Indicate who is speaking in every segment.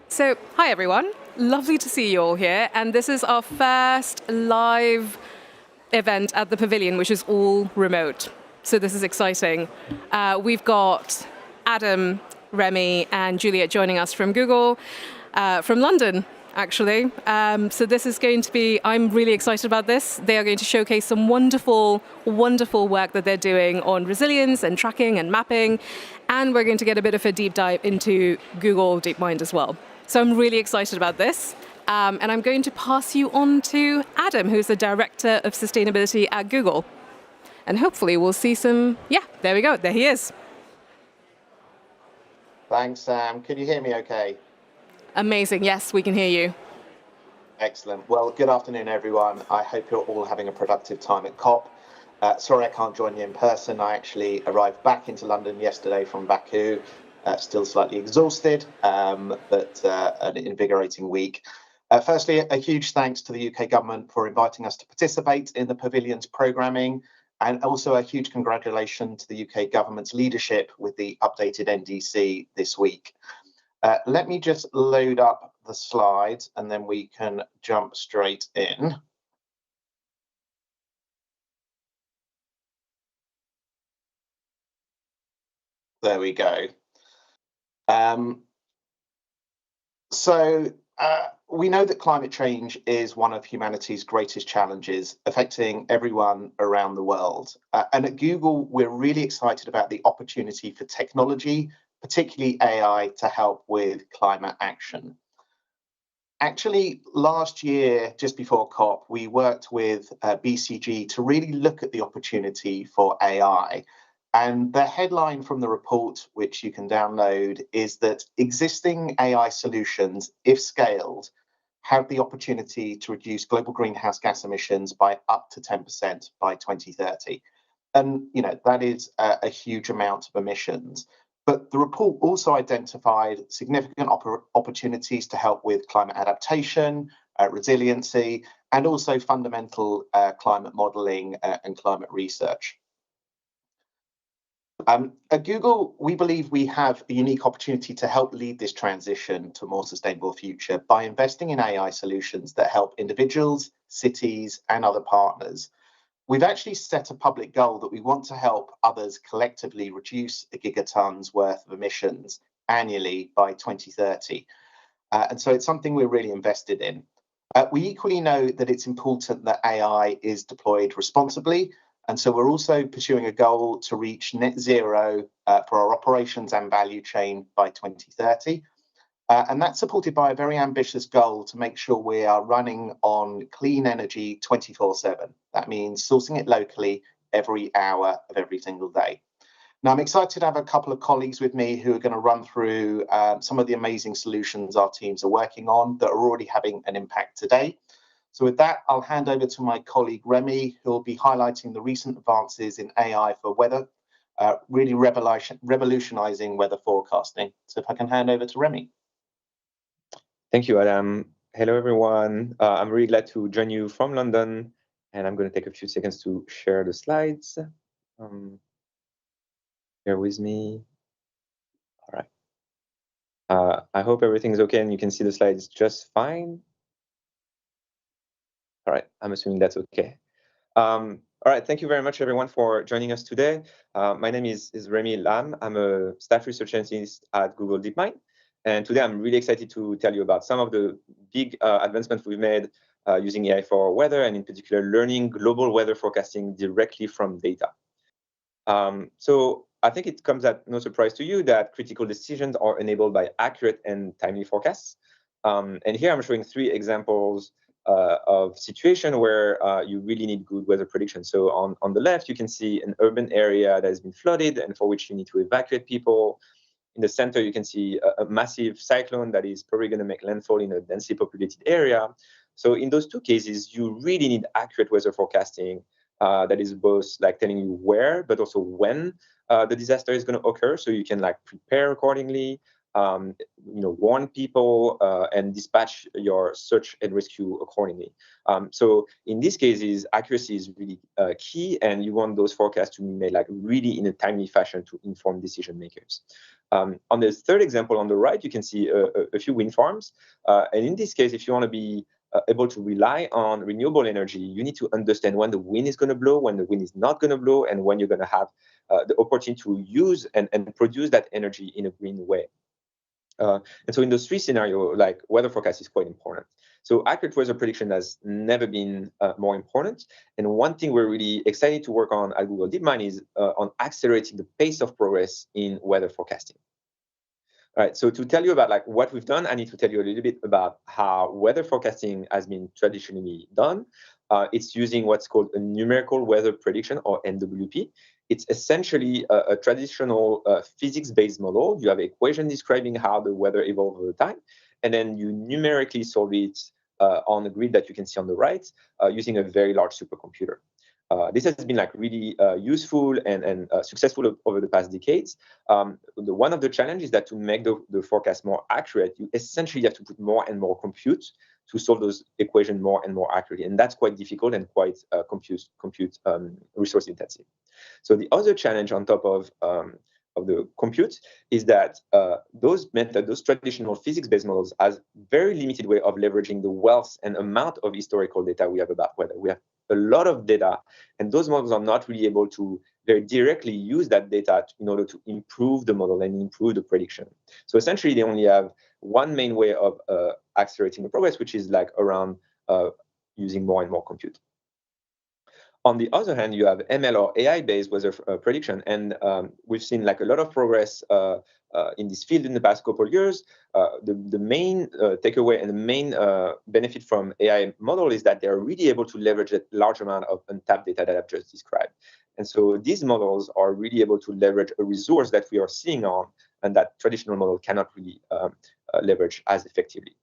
Speaker 1: So, hi everyone. Lovely to see you all here. And this is our first live event at the Pavilion, which is all remote. So, this is exciting. We've got Adam, Remy, and Juliet joining us from Google, from London, actually. So, this is going to be, I'm really excited about this. They are going to showcase some wonderful, wonderful work that they're doing on resilience and tracking and mapping. And we're going to get a bit of a deep dive into Google DeepMind as well. So I'm really excited about this. And I'm going to pass you on to Adam, who's the Director of Sustainability at Google. And hopefully we'll see some, there we go, there he is.
Speaker 2: Thanks, Sam. Can you hear me okay?
Speaker 1: Amazing, yes, we can hear you.
Speaker 2: Excellent. Well, good afternoon, everyone. I hope you're all having a productive time at COP. Sorry I can't join you in person. I actually arrived back into London yesterday from Baku. Still slightly exhausted, but an invigorating week. Firstly, a huge thanks to the UK government for inviting us to participate in the Pavilion's programming, and also a huge congratulations to the UK government's leadership with the updated NDC this week. Let me just load up the slides and then we can jump straight in. There we go. We know that climate change is one of humanity's greatest challenges, affecting everyone around the world. And at Google, we're really excited about the opportunity for technology, particularly AI, to help with climate action. Actually, last year, just before COP, we worked with BCG to really look at the opportunity for AI. And the headline from the report, which you can download, is that existing AI solutions, if scaled, have the opportunity to reduce global greenhouse gas emissions by up to 10% by 2030. And, that is a huge amount of emissions. But the report also identified significant opportunities to help with climate adaptation, resiliency, and also fundamental climate modeling and climate research. At Google, we believe we have a unique opportunity to help lead this transition to a more sustainable future by investing in AI solutions that help individuals, cities, and other partners. We've actually set a public goal that we want to help others collectively reduce a gigaton's worth of emissions annually by 2030. And so it's something we're really invested in. We equally know that it's important that AI is deployed responsibly. And so we're also pursuing a goal to reach net zero for our operations and value chain by 2030. And that's supported by a very ambitious goal to make sure we are running on clean energy 24/7. That means sourcing it locally every hour of every single day. Now, I'm excited to have a couple of colleagues with me who are going to run through some of the amazing solutions our teams are working on that are already having an impact today. So with that, I'll hand over to my colleague Remy, who will be highlighting the recent advances in AI for weather, really revolutionizing weather forecasting. So if I can hand over to Remy.
Speaker 3: Thank you, Adam. Hello, everyone. I'm really glad to join you from London, and I'm going to take a few seconds to share the slides. Bear with me. All right. I hope everything's okay and you can see the slides just fine. All right, I'm assuming that's okay. All right, thank you very much, everyone, for joining us today. My name is Remy Lam. I'm a staff research scientist at Google DeepMind. And today I'm really excited to tell you about some of the big advancements we've made using AI for weather, and in particular, learning global weather forecasting directly from data. So I think it comes at no surprise to you that critical decisions are enabled by accurate and timely forecasts. And here I'm showing 3 examples of situation where you really need good weather prediction. So on the left, you can see an urban area that has been flooded and for which you need to evacuate people. In the center, you can see a massive cyclone that is probably going to make landfall in a densely populated area. So in those 2 cases, you really need accurate weather forecasting that is both like telling you where, but also when the disaster is going to occur, so you can like prepare accordingly, warn people and dispatch your search and rescue accordingly. So in these cases, accuracy is really key, and you want those forecasts to be made like really in a timely fashion to inform decision makers. On the third example on the right, you can see a few wind farms. And in this case, if you want to be able to rely on renewable energy, you need to understand when the wind is going to blow, when the wind is not going to blow, and when you're going to have the opportunity to use and produce that energy in a green way. And so in those three scenarios, like weather forecast is quite important. So accurate weather prediction has never been more important. And one thing we're really excited to work on at Google DeepMind is on accelerating the pace of progress in weather forecasting. All right, so to tell you about like what we've done, I need to tell you a little bit about how weather forecasting has been traditionally done. It's using what's called a numerical weather prediction, or NWP. It's essentially a traditional physics-based model. You have an equation describing how the weather evolves over time, and then you numerically solve it on the grid that you can see on the right using a very large supercomputer. This has been like really useful and successful over the past decades. One of the challenges is that to make the forecast more accurate, you essentially have to put more and more compute to solve those equations more and more accurately. And that's quite difficult and quite compute resource intensive. So the other challenge on top of the compute is that those methods, those traditional physics-based models, has very limited way of leveraging the wealth and amount of historical data we have about weather. We have a lot of data, and those models are not really able to very directly use that data in order to improve the model and improve the prediction. So essentially, they only have one main way of accelerating the progress, which is like around using more and more compute. On the other hand, you have ML or AI-based weather prediction, and we've seen like a lot of progress in this field in the past couple of years. The main takeaway and the main benefit from AI model is that they are really able to leverage a large amount of untapped data that I've just described. And so these models are really able to leverage a resource that we are seeing on and that traditional model cannot really leverage as effectively.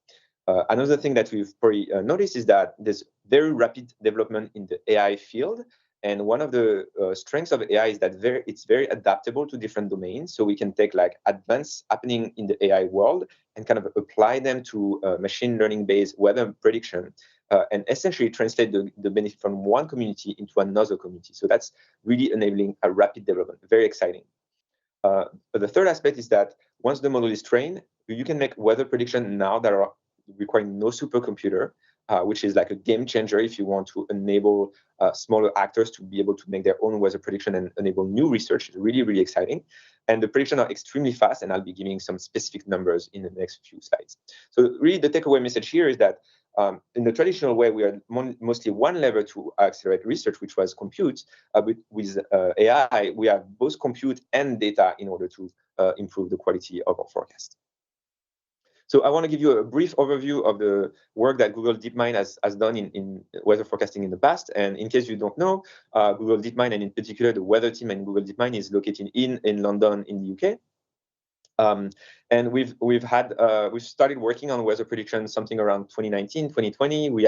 Speaker 3: Another thing that we've probably noticed is that there's very rapid development in the AI field. And one of the strengths of AI is that it's very adaptable to different domains. So we can take like advanced happening in the AI world and kind of apply them to machine learning based weather prediction and essentially translate the benefit from one community into another community. So that's really enabling a rapid development, very exciting. But the third aspect is that once the model is trained, you can make weather prediction now that are requiring no supercomputer, which is like a game changer if you want to enable smaller actors to be able to make their own weather prediction and enable new research. It's really, really exciting. And the predictions are extremely fast, and I'll be giving some specific numbers in the next few slides. So really the takeaway message here is that in the traditional way, we are mostly one lever to accelerate research, which was compute. With AI, we have both compute and data in order to improve the quality of our forecast. So I want to give you a brief overview of the work that Google DeepMind has done in weather forecasting in the past. And in case you don't know, Google DeepMind, and in particular the weather team and Google DeepMind, is located in London in the UK. And we've started working on weather prediction something around 2019, 2020. We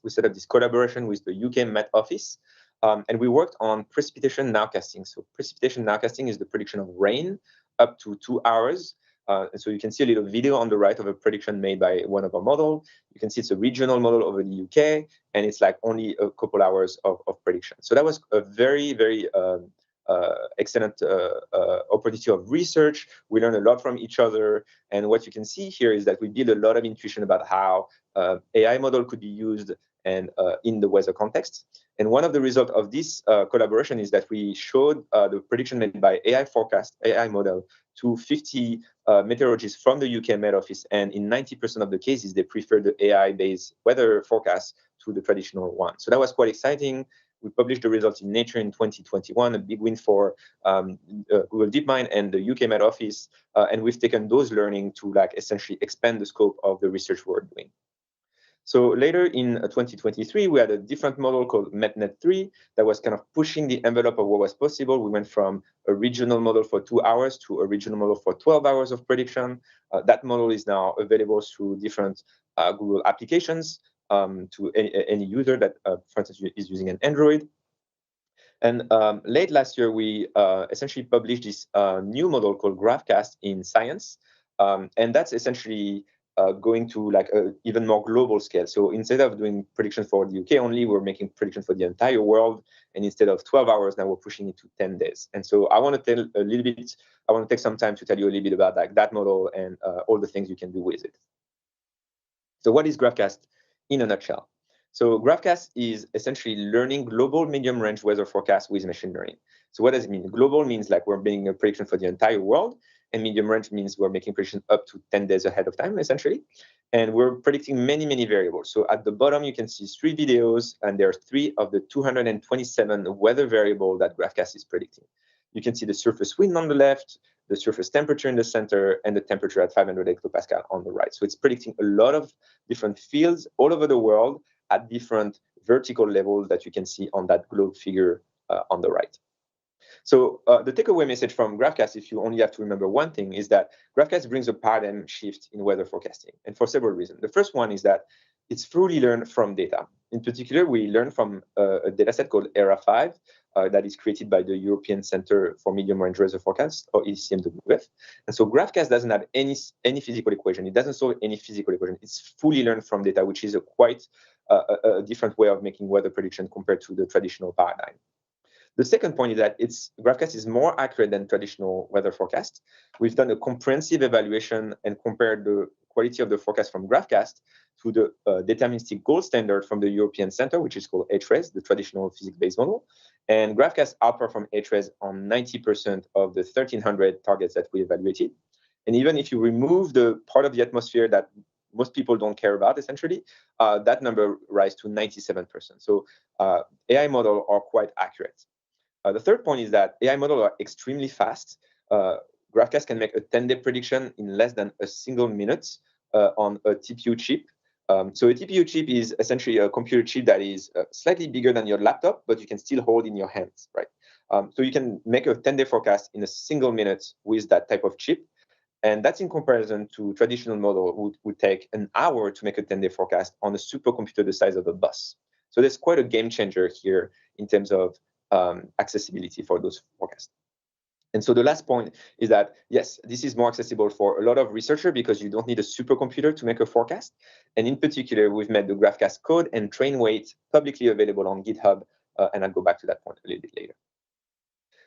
Speaker 3: set up this collaboration with the UK Met Office. And we worked on precipitation nowcasting. So precipitation nowcasting is the prediction of rain up to 2 hours. And so you can see a little video on the right of a prediction made by one of our models. You can see it's a regional model over the UK, and it's like only a couple hours of prediction. So that was a very, very excellent opportunity of research. We learned a lot from each other. And what you can see here is that we build a lot of intuition about how AI model could be used and in the weather context. And one of the results of this collaboration is that we showed the prediction made by AI model to 50 meteorologists from the UK Met Office. And in 90% of the cases, they prefer the AI-based weather forecast to the traditional one. So that was quite exciting. We published the results in Nature in 2021, a big win for Google DeepMind and the UK Met Office. And we've taken those learning to like essentially expand the scope of the research we're doing. So later in 2023, we had a different model called MetNet3 that was kind of pushing the envelope of what was possible. We went from a regional model for 2 hours to a regional model for 12 hours of prediction. That model is now available through different Google applications to any user that, for instance, is using an Android. And late last year, we essentially published this new model called GraphCast in Science. And that's essentially going to like a even more global scale. So instead of doing prediction for the UK only, we're making prediction for the entire world. And instead of 12 hours, now we're pushing it to 10 days. And so I want to tell a little bit, I want to take some time to tell you a little bit about like that model and all the things you can do with it. So what is GraphCast in a nutshell? So GraphCast is essentially learning global medium range weather forecasts with machine learning. So what does it mean? Global means like we're making a prediction for the entire world, and medium range means we're making prediction up to 10 days ahead of time, essentially. And we're predicting many, many variables. So at the bottom, you can see 3 videos, and there are 3 of the 227 weather variables that GraphCast is predicting. You can see the surface wind on the left, the surface temperature in the center, and the temperature at 500 hectopascal on the right. So it's predicting a lot of different fields all over the world at different vertical levels that you can see on that globe figure on the right. So the takeaway message from GraphCast, if you only have to remember one thing, is that GraphCast brings a paradigm shift in weather forecasting, and for several reasons. The first one is that it's fully learned from data. In particular, we learn from a dataset called ERA5 that is created by the European Center for Medium Range Weather Forecast, or ECMWF. And so GraphCast doesn't have any physical equation. It doesn't solve any physical equation. It's fully learned from data, which is a quite a different way of making weather prediction compared to the traditional paradigm. The second point is that GraphCast is more accurate than traditional weather forecasts. We've done a comprehensive evaluation and compared the quality of the forecast from GraphCast to the deterministic gold standard from the European Center, which is called HRES, the traditional physics-based model. And GraphCast outperformed HRES on 90% of the 1,300 targets that we evaluated. And even if you remove the part of the atmosphere that most people don't care about, essentially, that number rises to 97%. So AI models are quite accurate. The third point is that AI models are extremely fast. GraphCast can make a 10-day prediction in less than a single minute on a TPU chip. So a TPU chip is essentially a computer chip that is slightly bigger than your laptop, but you can still hold in your hands, right? So you can make a 10-day forecast in a single minute with that type of chip. And that's in comparison to traditional model would take an hour to make a 10-day forecast on a supercomputer the size of a bus. So there's quite a game changer here in terms of accessibility for those forecasts. And so the last point is that, yes, this is more accessible for a lot of researchers because you don't need a supercomputer to make a forecast. And in particular, we've made the GraphCast code and train weight publicly available on GitHub. And I'll go back to that point a little bit later.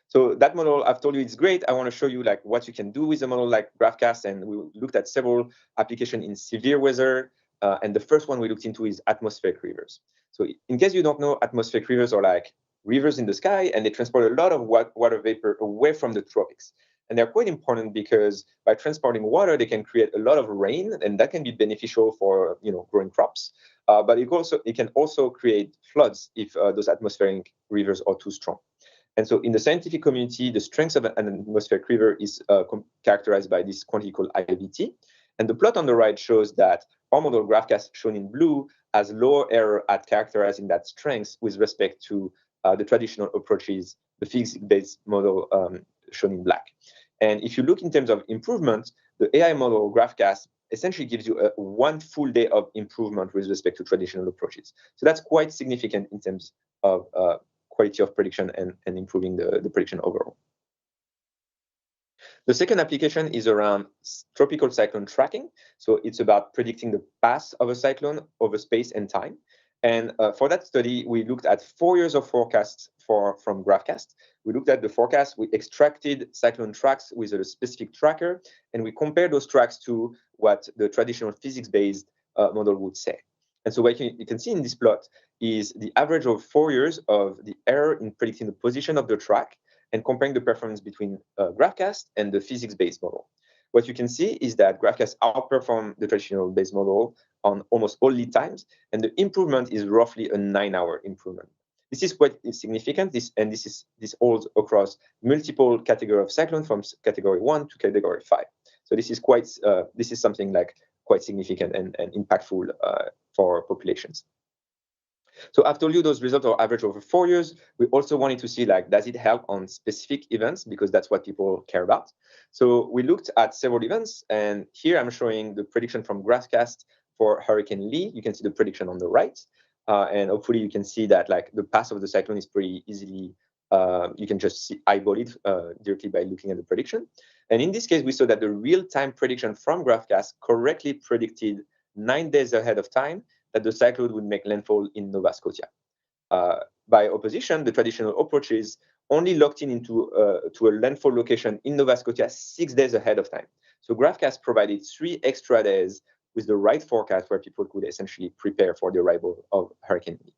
Speaker 3: So that model, I've told you it's great. I want to show you like what you can do with a model like GraphCast. And we looked at several applications in severe weather. And the first one we looked into is atmospheric rivers. So in case you don't know, atmospheric rivers are like rivers in the sky, and they transport a lot of water vapor away from the tropics. And they're quite important because by transporting water, they can create a lot of rain, and that can be beneficial for growing crops. But it can also create floods if those atmospheric rivers are too strong. And so in the scientific community, the strength of an atmospheric river is characterized by this quantity called IVT. And the plot on the right shows that our model GraphCast, shown in blue, has lower error at characterizing that strength with respect to the traditional approaches, the physics-based model shown in black. And if you look in terms of improvement, the AI model GraphCast essentially gives you one full day of improvement with respect to traditional approaches. So that's quite significant in terms of quality of prediction and improving the prediction overall. The second application is around tropical cyclone tracking. So it's about predicting the path of a cyclone over space and time. And for that study, we looked at 4 years of forecasts from GraphCast. We looked at the forecast, we extracted cyclone tracks with a specific tracker, and we compared those tracks to what the traditional physics-based model would say. And so what you can see in this plot is the average of 4 years of the error in predicting the position of the track and comparing the performance between GraphCast and the physics-based model. What you can see is that GraphCast outperformed the traditional base model on almost all lead times, and the improvement is roughly a 9-hour improvement. This is quite significant, this holds across multiple categories of cyclone from category 1 to category 5. So this is something like quite significant and impactful for populations. So I've told you those results are average over 4 years. We also wanted to see, like, does it help on specific events? Because that's what people care about. So we looked at several events, and here I'm showing the prediction from GraphCast for Hurricane Lee. You can see the prediction on the right. And hopefully you can see that like the path of the cyclone is pretty easily, you can just eyeball it directly by looking at the prediction. And in this case, we saw that the real-time prediction from GraphCast correctly predicted 9 days ahead of time that the cyclone would make landfall in Nova Scotia. By opposition, the traditional approaches only locked in into to a landfall location in Nova Scotia 6 days ahead of time. So GraphCast provided 3 extra days with the right forecast where people could essentially prepare for the arrival of Hurricane Lee.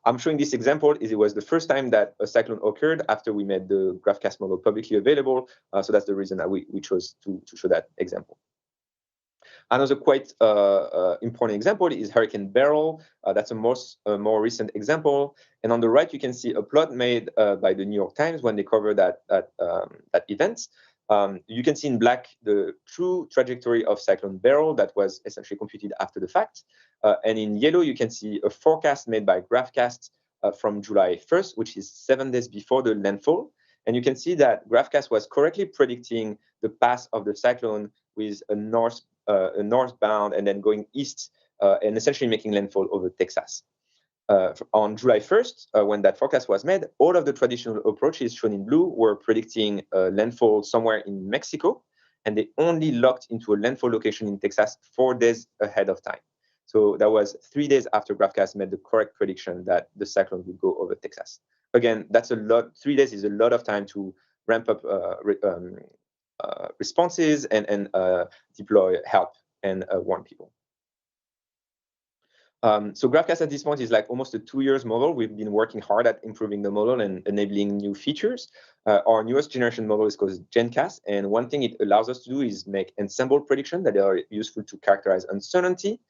Speaker 3: I'm showing this example is it was the first time that a cyclone occurred after we made the GraphCast model publicly available. So that's the reason that we chose to show that example. Another quite important example is Hurricane Beryl. That's a more recent example. And on the right, you can see a plot made by the New York Times when they cover that event. You can see in black the true trajectory of Cyclone Beryl that was essentially computed after the fact. And in yellow, you can see a forecast made by GraphCast from July 1st, which is 7 days before the landfall. And you can see that GraphCast was correctly predicting the path of the cyclone with a northbound and then going east and essentially making landfall over Texas. On July 1st, when that forecast was made, all of the traditional approaches shown in blue were predicting landfall somewhere in Mexico, and they only locked into a landfall location in Texas 4 days ahead of time. So that was 3 days after GraphCast made the correct prediction that the cyclone would go over Texas. Again, that's a lot. 3 days is a lot of time to ramp up responses and deploy help and warn people. So GraphCast at this point is like almost a 2 years model. We've been working hard at improving the model and enabling new features. Our newest generation model is called GenCast. And one thing it allows us to do is make ensemble predictions that are useful to characterize uncertainty.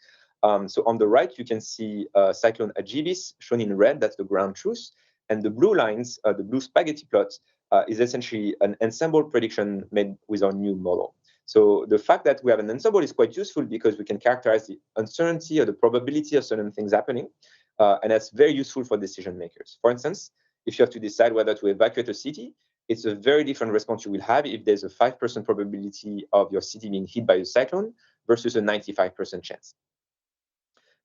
Speaker 3: So on the right, you can see Cyclone Agibis shown in red, that's the ground truth. And the blue lines, the blue spaghetti plots, is essentially an ensemble prediction made with our new model. So the fact that we have an ensemble is quite useful because we can characterize the uncertainty or the probability of certain things happening. And that's very useful for decision makers. For instance, if you have to decide whether to evacuate a city, it's a very different response you will have if there's a 5% probability of your city being hit by a cyclone versus a 95% chance.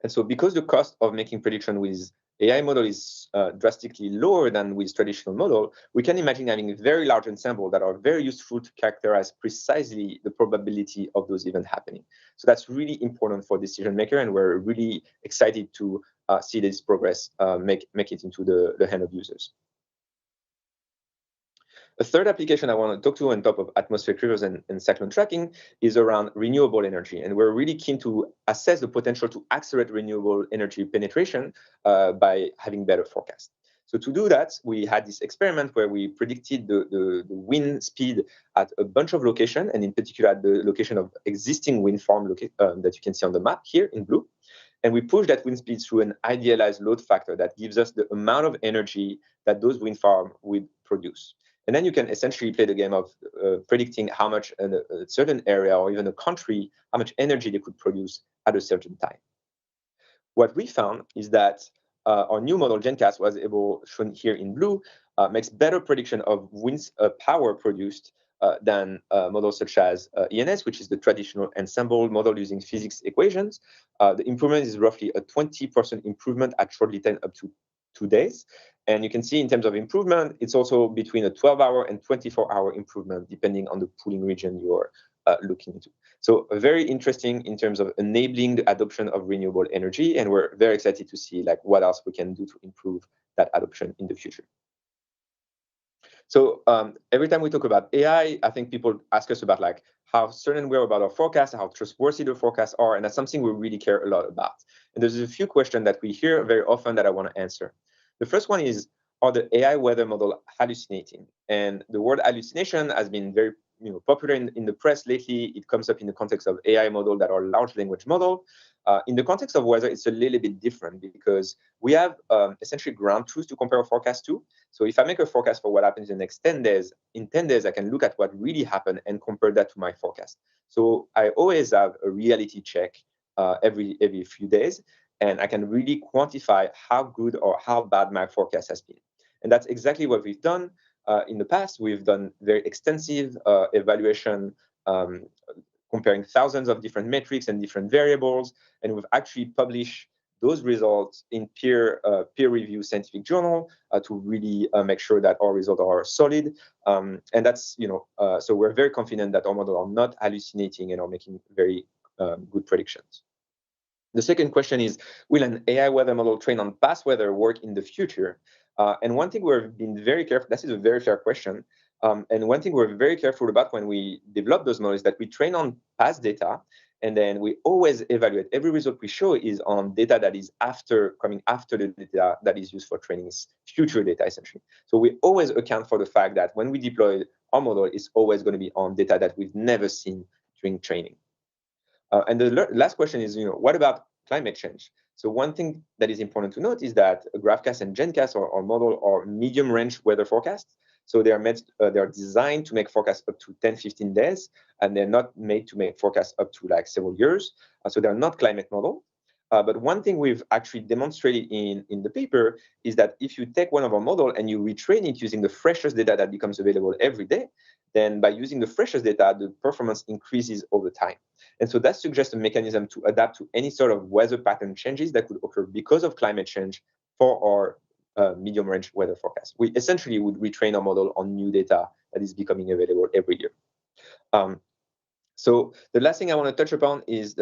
Speaker 3: And so because the cost of making prediction with AI model is drastically lower than with traditional model, we can imagine having a very large ensemble that are very useful to characterize precisely the probability of those events happening. So that's really important for decision maker, and we're really excited to see this progress make it into the hand of users. A third application I want to talk to on top of atmospheric rivers and cyclone tracking is around renewable energy. And we're really keen to assess the potential to accelerate renewable energy penetration by having better forecasts. So to do that, we had this experiment where we predicted the wind speed at a bunch of locations, and in particular at the location of existing wind farm that you can see on the map here in blue. And we push that wind speed through an idealized load factor that gives us the amount of energy that those wind farms would produce. And then you can essentially play the game of predicting how much a certain area or even a country, how much energy they could produce at a certain time. What we found is that our new model, GenCast, was able, shown here in blue, makes better prediction of wind power produced than models such as ENS, which is the traditional ensemble model using physics equations. The improvement is roughly a 20% improvement at short lead time up to 2 days. And you can see in terms of improvement, it's also between a 12-hour and 24-hour improvement, depending on the pooling region you're looking into. So very interesting in terms of enabling the adoption of renewable energy. And we're very excited to see like what else we can do to improve that adoption in the future. So every time we talk about AI, I think people ask us about like how certain we are about our forecasts, how trustworthy the forecasts are, and that's something we really care a lot about. And there's a few questions that we hear very often that I want to answer. The first one is, are the AI weather model hallucinating? And the word hallucination has been very popular in the press lately. It comes up in the context of AI model that are large language model. In the context of weather, it's a little bit different because we have essentially ground truth to compare a forecast to. So if I make a forecast for what happens in the next 10 days, in 10 days, I can look at what really happened and compare that to my forecast. So I always have a reality check every few days, and I can really quantify how good or how bad my forecast has been. And that's exactly what we've done. In the past, we've done very extensive evaluation comparing thousands of different metrics and different variables. And we've actually published those results in peer-reviewed scientific journal to really make sure that our results are solid. And that's, so we're very confident that our models are not hallucinating and are making very good predictions. The second question is, will an AI weather model trained on past weather work in the future? And one thing we've been very careful, this is a very fair question. And one thing we're very careful about when we develop those models is that we train on past data, and then we always evaluate every result we show is on data that is coming after the data that is used for training, is future data essentially. So we always account for the fact that when we deploy our model, it's always going to be on data that we've never seen during training. And the last question is, what about climate change? So one thing that is important to note is that GraphCast and GenCast, our model, are medium-range weather forecasts. So they are designed to make forecasts up to 10, 15 days, and they're not made to make forecasts up to like several years. So they're not climate model. But one thing we've actually demonstrated in the paper is that if you take one of our model and you retrain it using the freshest data that becomes available every day, then by using the freshest data, the performance increases over time. And so that suggests a mechanism to adapt to any sort of weather pattern changes that could occur because of climate change for our medium-range weather forecast. We essentially would retrain our model on new data that is becoming available every year. So the last thing I want to touch upon is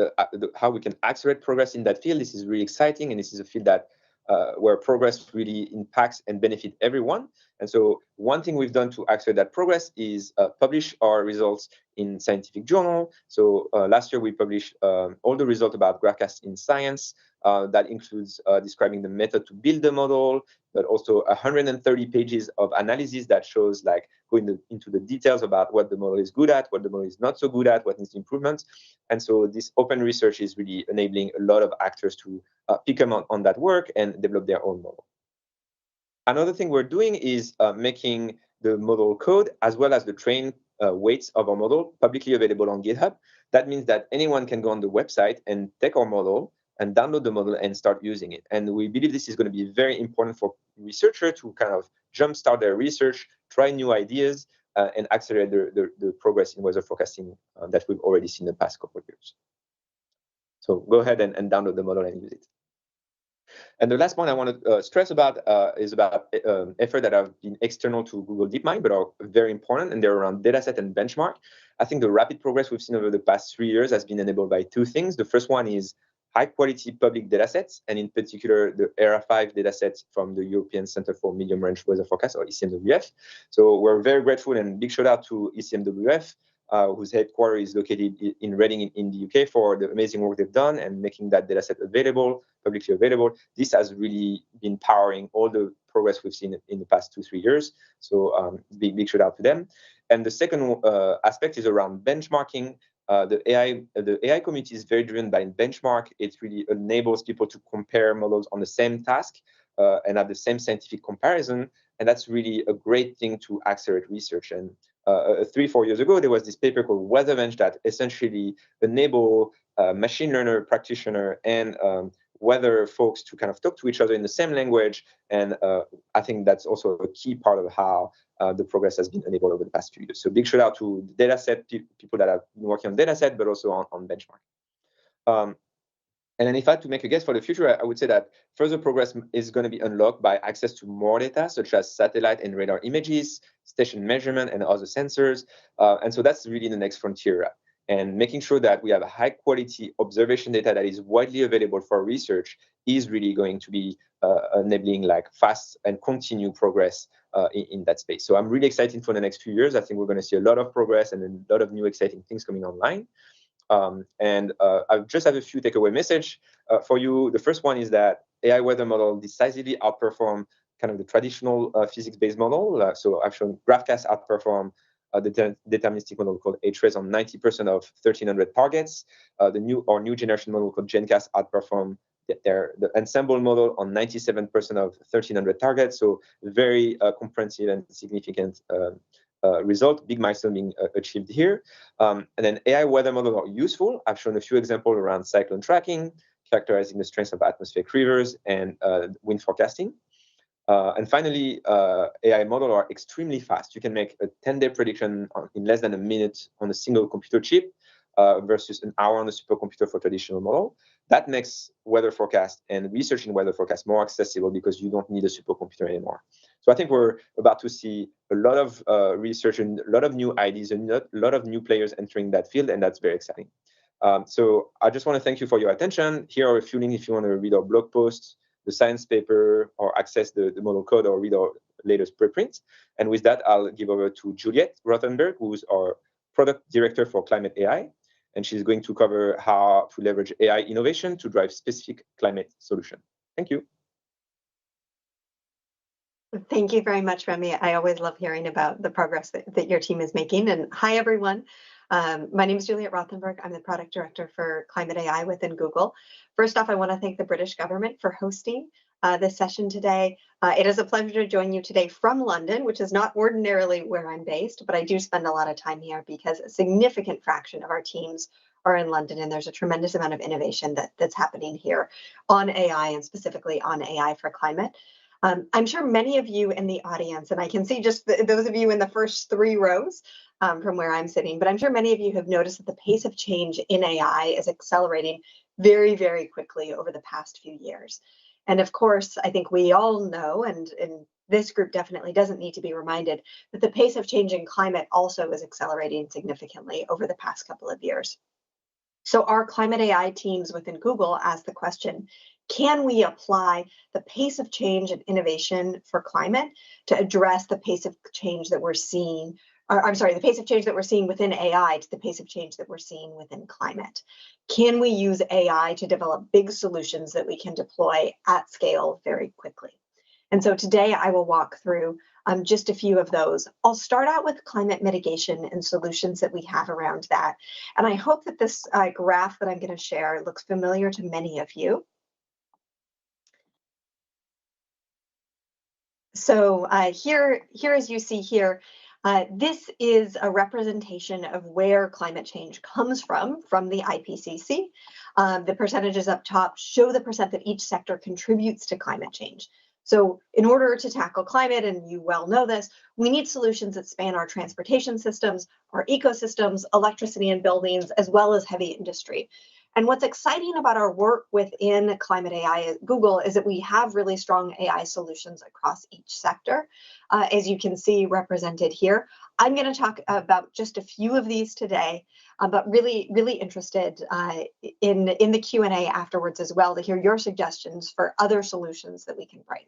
Speaker 3: how we can accelerate progress in that field. This is really exciting, and this is a field that where progress really impacts and benefit everyone. And so one thing we've done to accelerate that progress is publish our results in scientific journal. So last year we published all the results about GraphCast in Science. That includes describing the method to build the model, but also 130 pages of analysis that shows like going into the details about what the model is good at, what the model is not so good at, what needs improvements. And so this open research is really enabling a lot of actors to pick up on that work and develop their own model. Another thing we're doing is making the model code as well as the train weights of our model publicly available on GitHub. That means that anyone can go on the website and take our model and download the model and start using it. And we believe this is going to be very important for researchers to kind of jumpstart their research, try new ideas, and accelerate the progress in weather forecasting that we've already seen in the past couple of years. So go ahead and download the model and use it. And the last point I want to stress about is about efforts that have been external to Google DeepMind, but are very important, and they're around dataset and benchmark. I think the rapid progress we've seen over the past 3 years has been enabled by two things. The first one is high-quality public datasets, and in particular, the ERA5 datasets from the European Center for Medium-Range Weather Forecast, or ECMWF. So we're very grateful, and big shout-out to ECMWF, whose headquarters is located in Reading in the UK, for the amazing work they've done and making that dataset available, publicly available. This has really been powering all the progress we've seen in the past 2-3 years. So big shout out to them. And the second aspect is around benchmarking. The AI community is very driven by benchmark. It really enables people to compare models on the same task and have the same scientific comparison. And that's really a great thing to accelerate research. And 3-4 years ago, there was this paper called WeatherBench that essentially enable machine learner practitioner and weather folks to kind of talk to each other in the same language. And I think that's also a key part of how the progress has been enabled over the past few years. So big shout out to the dataset people that have been working on dataset, but also on benchmark. And then if I had to make a guess for the future, I would say that further progress is going to be unlocked by access to more data, such as satellite and radar images, station measurement, and other sensors. And so that's really the next frontier. And making sure that we have a high quality observation data that is widely available for research is really going to be enabling like fast and continued progress in that space. So I'm really excited for the next few years. I think we're going to see a lot of progress and a lot of new exciting things coming online. I just have a few takeaway message for you. The first one is that AI weather model decisively outperform kind of the traditional physics-based model. So I've shown GraphCast outperform the deterministic model called HRES on 90% of 1,300 targets. The new generation model called GenCast outperform the ensemble model on 97% of 1,300 targets. So very comprehensive and significant result, big milestone being achieved here. And then AI weather models are useful. I've shown a few examples around cyclone tracking, characterizing the strength of atmospheric rivers, and wind forecasting. And finally, AI models are extremely fast. You can make a 10-day prediction in less than a minute on a single computer chip. versus an hour on a supercomputer for traditional model. That makes weather forecast and research in weather forecast more accessible because you don't need a supercomputer anymore. So I think we're about to see a lot of research and a lot of new ideas and a lot of new players entering that field, and that's very exciting. So I just want to thank you for your attention. Here are a few links if you want to read our blog posts, the science paper, or access the model code, or read our latest preprints. And with that, I'll give over to Juliette Rothenberg, who's our product director for Climate AI. And she's going to cover how to leverage AI innovation to drive specific climate solution. Thank you.
Speaker 4: Thank you very much, Remy. I always love hearing about the progress that your team is making. And hi, everyone. My name is Juliette Rothenberg. I'm the product director for Climate AI within Google. First off, I want to thank the British government for hosting this session today. It is a pleasure to join you today from London, which is not ordinarily where I'm based, but I do spend a lot of time here because a significant fraction of our teams are in London, and there's a tremendous amount of innovation that's happening here on AI, and specifically on AI for climate. I'm sure many of you in the audience, and I can see just those of you in the first 3 rows from where I'm sitting, but I'm sure many of you have noticed that the pace of change in AI is accelerating very, very quickly over the past few years. And of course, I think we all know, and this group definitely doesn't need to be reminded, that the pace of change in climate also is accelerating significantly over the past couple of years. So our climate AI teams within Google asked the question, can we apply the pace of change and innovation for climate to address the pace of change that we're seeing, or I'm sorry, the pace of change that we're seeing within AI to the pace of change that we're seeing within climate? Can we use AI to develop big solutions that we can deploy at scale very quickly? And so today I will walk through just a few of those. I'll start out with climate mitigation and solutions that we have around that. And I hope that this graph that I'm going to share looks familiar to many of you. So here, as you see here, this is a representation of where climate change comes from the IPCC. The percentages up top show the percent that each sector contributes to climate change. So in order to tackle climate, and you well know this, we need solutions that span our transportation systems, our ecosystems, electricity and buildings, as well as heavy industry. And what's exciting about our work within Climate AI at Google is that we have really strong AI solutions across each sector, as you can see represented here. I'm going to talk about just a few of these today, but really, really interested in the Q&A afterwards as well to hear your suggestions for other solutions that we can bring.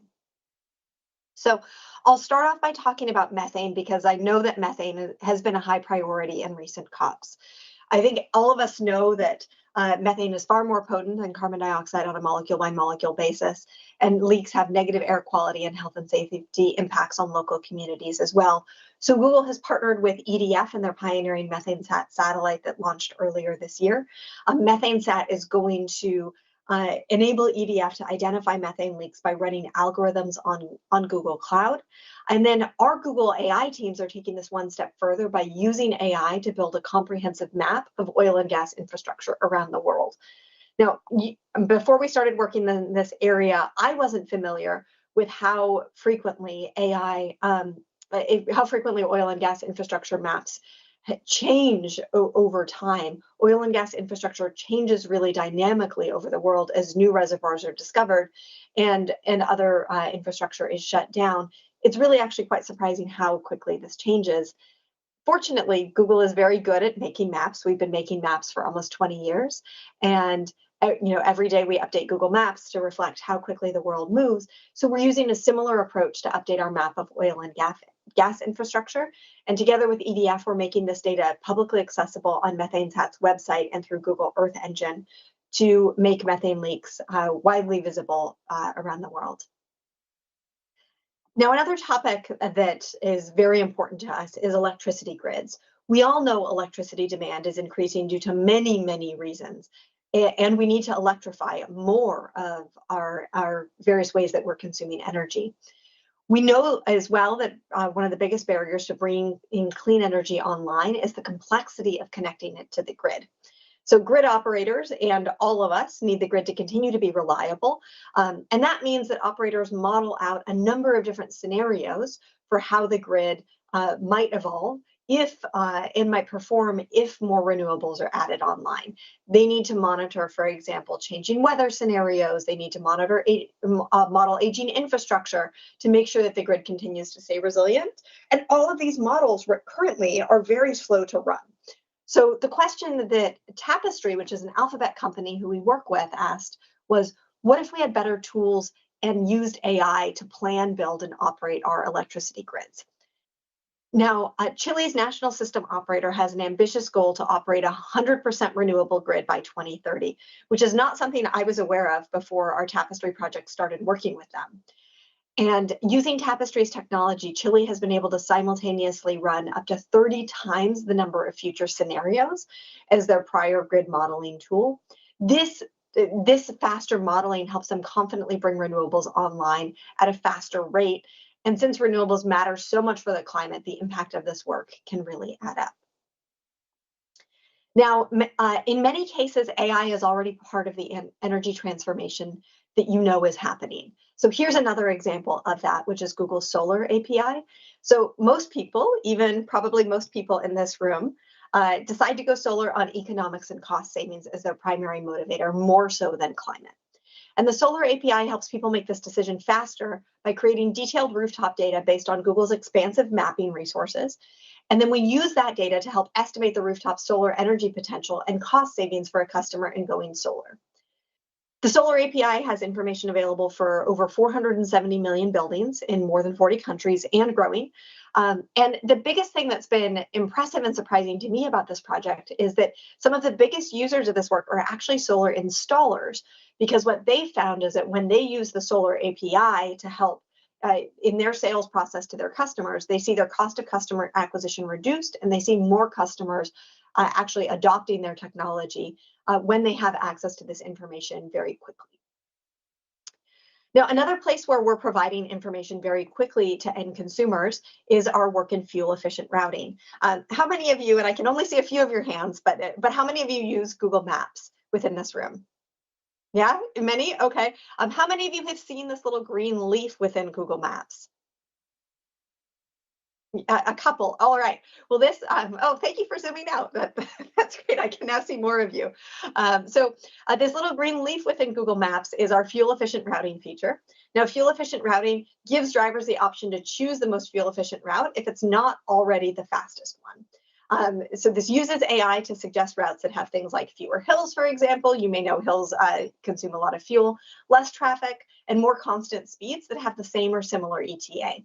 Speaker 4: So I'll start off by talking about methane, because I know that methane has been a high priority in recent COPs. I think all of us know that methane is far more potent than carbon dioxide on a molecule-by-molecule basis, and leaks have negative air quality and health and safety impacts on local communities as well. So Google has partnered with EDF and their pioneering MethaneSat satellite that launched earlier this year. MethaneSat is going to enable EDF to identify methane leaks by running algorithms on Google Cloud. And then our Google AI teams are taking this one step further by using AI to build a comprehensive map of oil and gas infrastructure around the world. Now, before we started working in this area, I wasn't familiar with how frequently oil and gas infrastructure maps change over time. Oil and gas infrastructure changes really dynamically over the world as new reservoirs are discovered and other infrastructure is shut down. It's really actually quite surprising how quickly this changes. Fortunately, Google is very good at making maps. We've been making maps for almost 20 years. And every day we update Google Maps to reflect how quickly the world moves. So we're using a similar approach to update our map of oil and gas infrastructure. And together with EDF, we're making this data publicly accessible on MethaneSat's website and through Google Earth Engine to make methane leaks widely visible around the world. Now, another topic that is very important to us is electricity grids. We all know electricity demand is increasing due to many, many reasons, and we need to electrify more of our various ways that we're consuming energy. We know as well that one of the biggest barriers to bringing in clean energy online is the complexity of connecting it to the grid. So grid operators and all of us need the grid to continue to be reliable. And that means that operators model out a number of different scenarios for how the grid might evolve and might perform if more renewables are added online. They need to monitor, for example, changing weather scenarios. They need to monitor model aging infrastructure to make sure that the grid continues to stay resilient. And all of these models currently are very slow to run. So the question that Tapestry, which is an Alphabet company who we work with, asked was, what if we had better tools and used AI to plan, build, and operate our electricity grids? Now, Chile's national system operator has an ambitious goal to operate a 100% renewable grid by 2030, which is not something I was aware of before our Tapestry project started working with them. And using Tapestry's technology, Chile has been able to simultaneously run up to 30 times the number of future scenarios as their prior grid modeling tool. This faster modeling helps them confidently bring renewables online at a faster rate. And since renewables matter so much for the climate, the impact of this work can really add up. Now, in many cases, AI is already part of the energy transformation that you know is happening. So here's another example of that, which is Google's Solar API. So most people, even probably most people in this room, decide to go solar on economics and cost savings as their primary motivator, more so than climate. And the Solar API helps people make this decision faster by creating detailed rooftop data based on Google's expansive mapping resources. And then we use that data to help estimate the rooftop solar energy potential and cost savings for a customer in going solar. The Solar API has information available for over 470 million buildings in more than 40 countries and growing. And the biggest thing that's been impressive and surprising to me about this project is that some of the biggest users of this work are actually solar installers, because what they found is that when they use the Solar API to help in their sales process to their customers, they see their cost of customer acquisition reduced, and they see more customers actually adopting their technology when they have access to this information very quickly. Now, another place where we're providing information very quickly to end consumers is our work in fuel efficient routing. How many of you, and I can only see a few of your hands, but how many of you use Google Maps within this room? Yeah, many? Okay. How many of you have seen this little green leaf within Google Maps? A couple. All right. Well, this, oh, thank you for zooming out. That's great. I can now see more of you. So this little green leaf within Google Maps is our fuel efficient routing feature. Now, fuel efficient routing gives drivers the option to choose the most fuel efficient route if it's not already the fastest one. So this uses AI to suggest routes that have things like fewer hills, for example. You may know hills consume a lot of fuel, less traffic, and more constant speeds that have the same or similar ETA.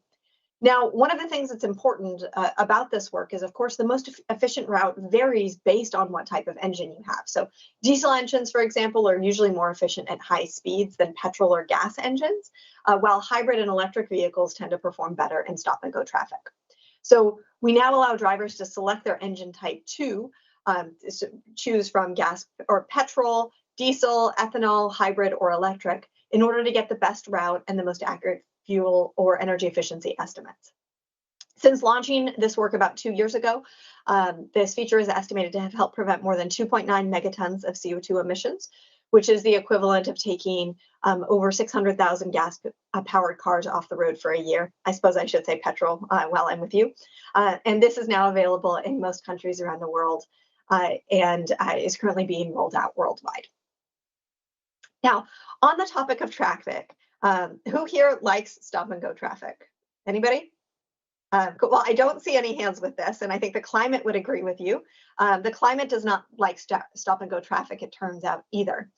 Speaker 4: Now, one of the things that's important about this work is, of course, the most efficient route varies based on what type of engine you have. So diesel engines, for example, are usually more efficient at high speeds than petrol or gas engines, while hybrid and electric vehicles tend to perform better in stop-and-go traffic. So we now allow drivers to select their engine type to choose from gas or petrol, diesel, ethanol, hybrid, or electric in order to get the best route and the most accurate fuel or energy efficiency estimates. Since launching this work about 2 years ago, this feature is estimated to have helped prevent more than 2.9 megatons of CO2 emissions, which is the equivalent of taking over 600,000 gas-powered cars off the road for a year. I suppose I should say petrol while I'm with you. And this is now available in most countries around the world and is currently being rolled out worldwide. Now, on the topic of traffic, who here likes stop-and-go traffic? Anybody? Well, I don't see any hands with this, and I think the climate would agree with you. The climate does not like stop-and-go traffic, it turns out, either.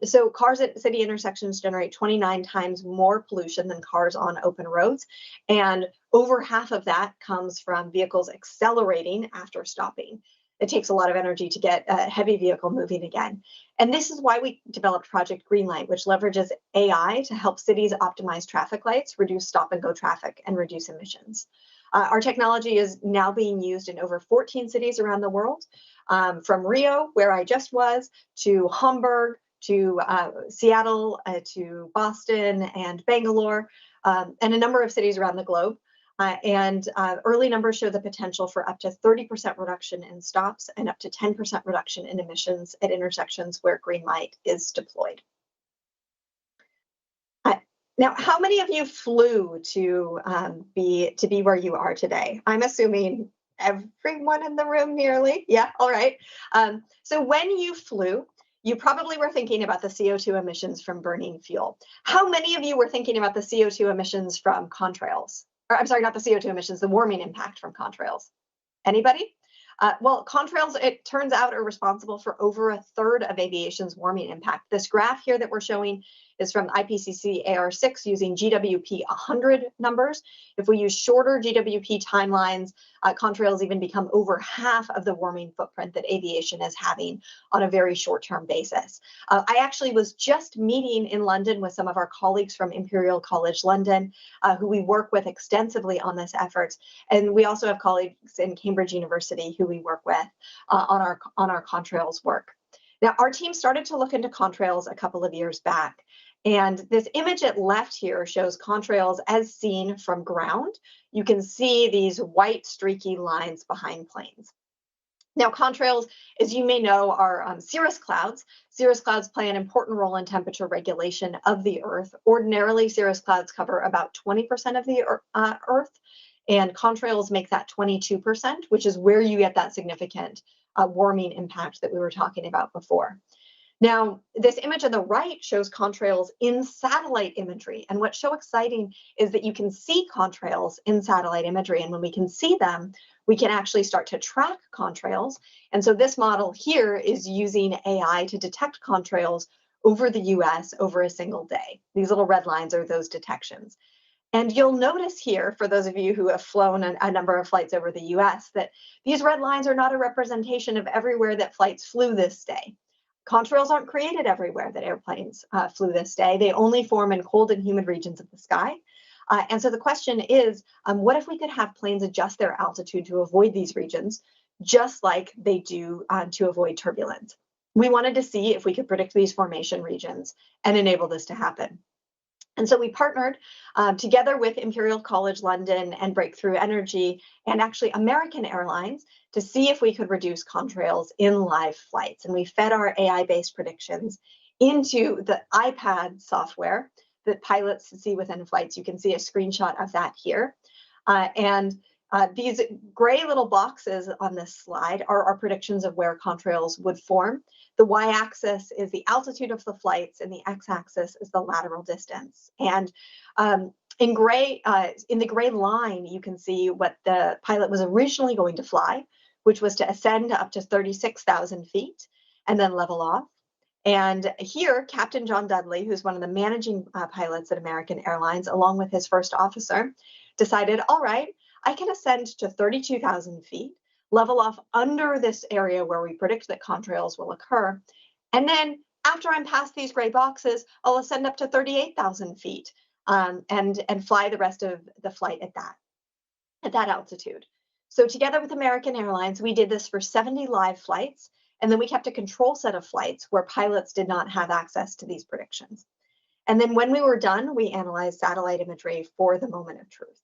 Speaker 4: So cars at city intersections generate 29 times more pollution than cars on open roads, and over half of that comes from vehicles accelerating after stopping. It takes a lot of energy to get a heavy vehicle moving again. And this is why we developed Project Greenlight, which leverages AI to help cities optimize traffic lights, reduce stop-and-go traffic, and reduce emissions. Our technology is now being used in over 14 cities around the world, from Rio, where I just was, to Hamburg, to Seattle, to Boston and Bangalore, and a number of cities around the globe. Early numbers show the potential for up to 30% reduction in stops and up to 10% reduction in emissions at intersections where green light is deployed. Now, how many of you flew to be where you are today? I'm assuming everyone in the room nearly. Yeah, all right. So when you flew, you probably were thinking about the CO2 emissions from burning fuel. How many of you were thinking about the CO2 emissions from contrails? Or I'm sorry, not the CO2 emissions, the warming impact from contrails. Anybody? Well, contrails, it turns out, are responsible for over a third of aviation's warming impact. This graph here that we're showing is from IPCC AR6 using GWP 100 numbers. If we use shorter GWP timelines, contrails even become over half of the warming footprint that aviation is having on a very short-term basis. I actually was just meeting in London with some of our colleagues from Imperial College London, who we work with extensively on this effort. And we also have colleagues in Cambridge University who we work with on our contrails work. Now, our team started to look into contrails a couple of years back. And this image at left here shows contrails as seen from ground. You can see these white streaky lines behind planes. Now, contrails, as you may know, are cirrus clouds. Cirrus clouds play an important role in temperature regulation of the Earth. Ordinarily, cirrus clouds cover about 20% of the Earth, and contrails make that 22%, which is where you get that significant warming impact that we were talking about before. Now, this image on the right shows contrails in satellite imagery. And what's so exciting is that you can see contrails in satellite imagery. And when we can see them, we can actually start to track contrails. And so this model here is using AI to detect contrails over the US over a single day. These little red lines are those detections. And you'll notice here, for those of you who have flown a number of flights over the US, that these red lines are not a representation of everywhere that flights flew this day. Contrails aren't created everywhere that airplanes flew this day. They only form in cold and humid regions of the sky. And so the question is, what if we could have planes adjust their altitude to avoid these regions, just like they do to avoid turbulence? We wanted to see if we could predict these formation regions and enable this to happen. And so we partnered together with Imperial College London and Breakthrough Energy and actually American Airlines to see if we could reduce contrails in live flights. And we fed our AI-based predictions into the iPad software that pilots see within flights. You can see a screenshot of that here. These gray little boxes on this slide are our predictions of where contrails would form. The y-axis is the altitude of the flights, and the x-axis is the lateral distance. And in the gray line, you can see what the pilot was originally going to fly, which was to ascend up to 36,000 feet and then level off. And here, Captain John Dudley, who's one of the managing pilots at American Airlines, along with his first officer, decided, all right, I can ascend to 32,000 feet, level off under this area where we predict that contrails will occur. And then after I'm past these gray boxes, I'll ascend up to 38,000 feet and fly the rest of the flight at that altitude. So together with American Airlines, we did this for 70 live flights. And then we kept a control set of flights where pilots did not have access to these predictions. And then when we were done, we analyzed satellite imagery for the moment of truth.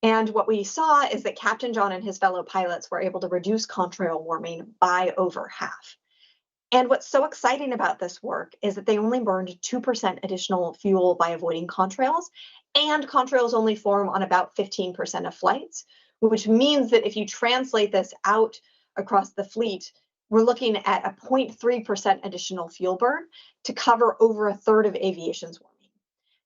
Speaker 4: And what we saw is that Captain John and his fellow pilots were able to reduce contrail warming by over half. And what's so exciting about this work is that they only burned 2% additional fuel by avoiding contrails, and contrails only form on about 15% of flights, which means that if you translate this out across the fleet, we're looking at a 0.3% additional fuel burn to cover over a third of aviation's warming.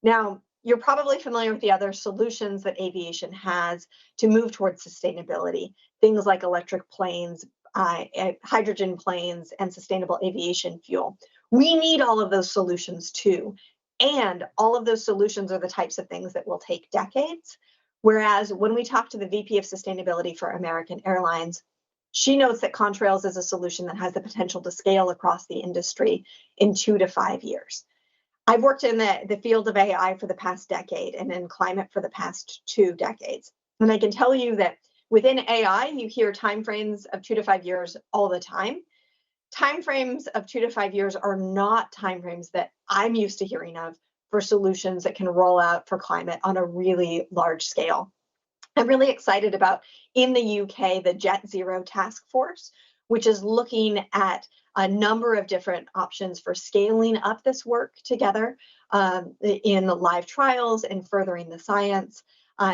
Speaker 4: Now, you're probably familiar with the other solutions that aviation has to move towards sustainability, things like electric planes, hydrogen planes, and sustainable aviation fuel. We need all of those solutions too. And all of those solutions are the types of things that will take decades. Whereas when we talk to the VP of Sustainability for American Airlines, she notes that contrails is a solution that has the potential to scale across the industry in 2 to 5 years. I've worked in the field of AI for the past decade and in climate for the past 2 decades. And I can tell you that within AI, you hear timeframes of 2 to 5 years all the time. Timeframes of 2 to 5 years are not timeframes that I'm used to hearing of for solutions that can roll out for climate on a really large scale. I'm really excited about, in the UK, the Jet Zero Task Force, which is looking at a number of different options for scaling up this work together in the live trials and furthering the science.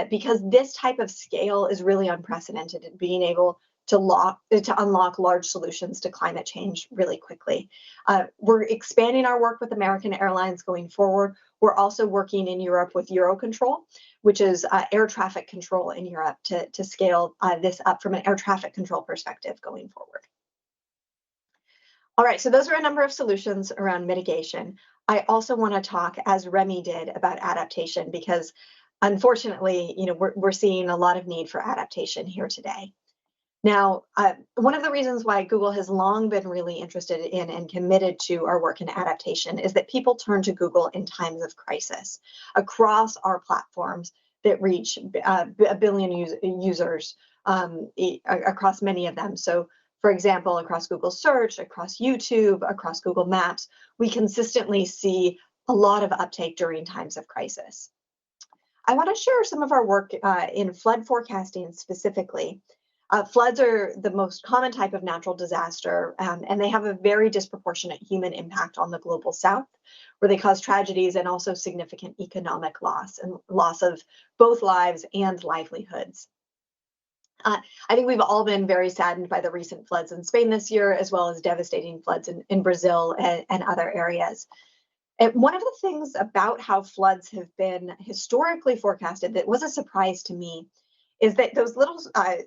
Speaker 4: because this type of scale is really unprecedented in being able to unlock large solutions to climate change really quickly. We're expanding our work with American Airlines going forward. We're also working in Europe with Eurocontrol, which is air traffic control in Europe, to scale this up from an air traffic control perspective going forward. All right, so those are a number of solutions around mitigation. I also want to talk, as Remy did, about adaptation, because unfortunately, we're seeing a lot of need for adaptation here today. Now, one of the reasons why Google has long been really interested in and committed to our work in adaptation is that people turn to Google in times of crisis across our platforms that reach a billion users across many of them. So, for example, across Google Search, across YouTube, across Google Maps, we consistently see a lot of uptake during times of crisis. I want to share some of our work in flood forecasting specifically. Floods are the most common type of natural disaster, and they have a very disproportionate human impact on the global south, where they cause tragedies and also significant economic loss and loss of both lives and livelihoods. I think we've all been very saddened by the recent floods in Spain this year, as well as devastating floods in Brazil and other areas. And one of the things about how floods have been historically forecasted that was a surprise to me is that those little